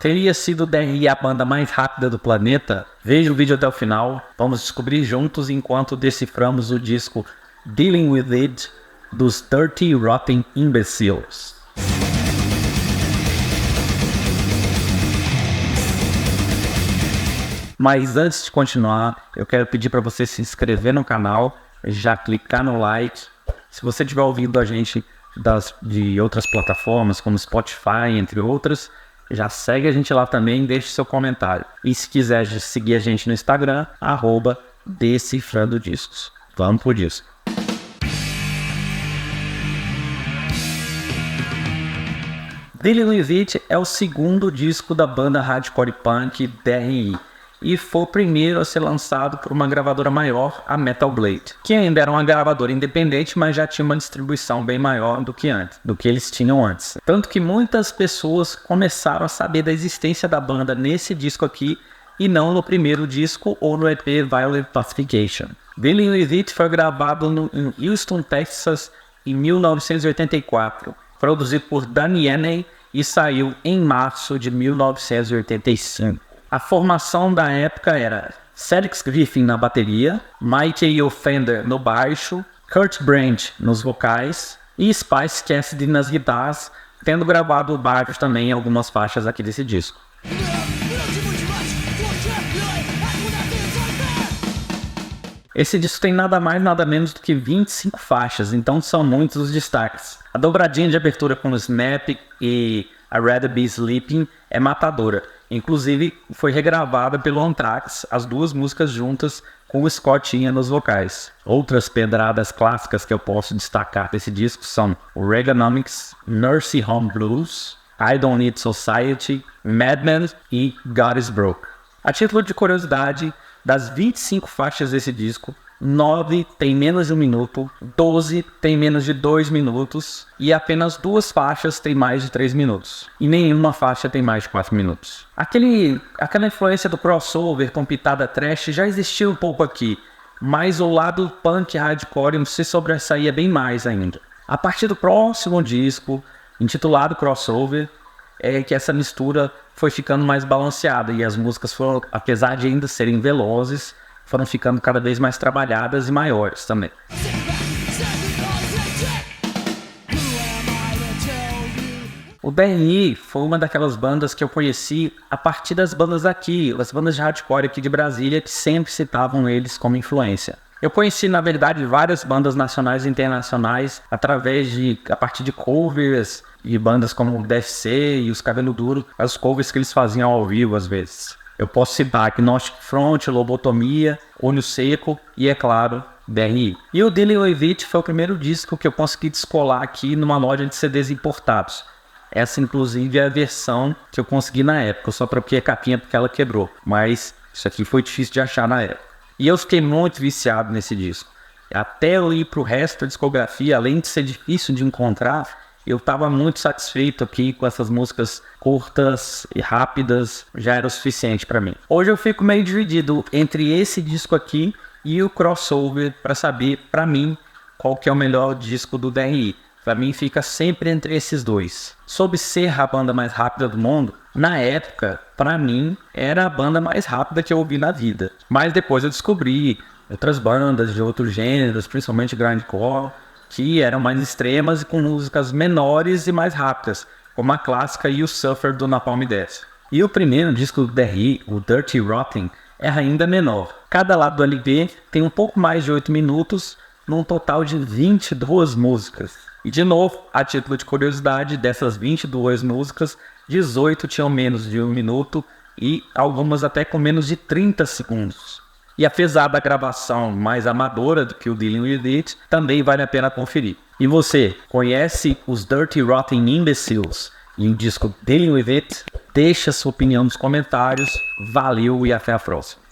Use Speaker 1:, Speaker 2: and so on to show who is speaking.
Speaker 1: Teria sido DRI a banda mais rápida do planeta? Veja o vídeo até o final, vamos descobrir juntos enquanto deciframos o disco Dealing With It dos Dirty Rotten Imbeciles. Mas antes de continuar, eu quero pedir para você se inscrever no canal, já clicar no like. Se você estiver ouvindo a gente de outras plataformas, como Spotify, entre outras, já segue a gente lá também e deixe seu comentário. E se quiser seguir a gente no Instagram, @decifrandodiscos. Vamos pro disco. Dealing With It é o segundo disco da banda hardcore punk DRI. E foi o primeiro a ser lançado por uma gravadora maior, a Metal Blade, que ainda era uma gravadora independente, mas já tinha uma distribuição bem maior do que eles tinham antes. Tanto que muitas pessoas começaram a saber da existência da banda nesse disco aqui, e não no primeiro disco ou no EP Violent Pacification. Dealing With It foi gravado em Houston, Texas, em 1984, produzido por Danny Henney e saiu em março de 1985. A formação da época era Celix Griffin na bateria, Mighty Offender no baixo, Kurt Brandt nos vocais e Spice Cassidy nas guitarras, tendo gravado o baixo também em algumas faixas aqui desse disco. Esse disco tem nada mais nada menos do que 25 faixas, então são muitos os destaques. A dobradinha de abertura com o Snap e I'd Rather Be Sleeping é matadora. Inclusive, foi regravada pelo Anthrax, as duas músicas juntas com o Scott Ian nos vocais. Outras pedradas clássicas que eu posso destacar desse disco são o Reaganomics, Nursing Home Blues, I Don't Need Society, Madman e God Is Broke. A título de curiosidade, das 25 faixas desse disco, 9 tem menos de 1 minuto, 12 tem menos de 2 minutos e apenas 2 faixas tem mais de 3 minutos. E nenhuma faixa tem mais de 4 minutos. Aquela influência do crossover com pitada trash já existia um pouco aqui, mas o lado punk hardcore se sobressaía bem mais ainda. A partir do próximo disco, intitulado Crossover, é que essa mistura foi ficando mais balanceada e as músicas foram, apesar de ainda serem velozes, foram ficando cada vez mais trabalhadas e maiores também. O DRI foi uma daquelas bandas que eu conheci a partir das bandas aqui, as bandas de hardcore aqui de Brasília, que sempre citavam eles como influência. Eu conheci, na verdade, várias bandas nacionais e internacionais a partir de covers e bandas como o DFC e os Cabelo Duro, as covers que eles faziam ao vivo às vezes. Eu posso citar Agnostic Front, Lobotomia, Olho Seco e, é claro, DRI. E o Dealing With It foi o primeiro disco que eu consegui descolar aqui numa loja de CDs importados. Essa, inclusive, é a versão que eu consegui na época. Eu só troquei a capinha porque ela quebrou. Mas isso aqui foi difícil de achar na época. E eu fiquei muito viciado nesse disco. Até eu ir pro resto da discografia, além de ser difícil de encontrar, eu estava muito satisfeito aqui com essas músicas curtas e rápidas, já era o suficiente para mim. Hoje eu fico meio dividido entre esse disco aqui e o Crossover para saber, para mim, qual que é o melhor disco do DRI. Para mim fica sempre entre esses dois. Sobre ser a banda mais rápida do mundo, na época, para mim, era a banda mais rápida que eu ouvi na vida. Mas depois eu descobri outras bandas de outros gêneros, principalmente grindcore, que eram mais extremas e com músicas menores e mais rápidas, como a clássica e o Suffer do Napalm Death. E o primeiro disco do DRI, o Dirty Rotten, é ainda menor. Cada lado do LP tem um pouco mais de 8 minutos, num total de 22 músicas. E de novo, a título de curiosidade, dessas 22 músicas, 18 tinham menos de 1 minuto e algumas até com menos de 30 segundos. E apesar da gravação mais amadora do que o Dealing With It, também vale a pena conferir. E você, conhece os Dirty Rotten Imbeciles e o disco Dealing With It? Deixa sua opinião nos comentários. Valeu e até a próxima.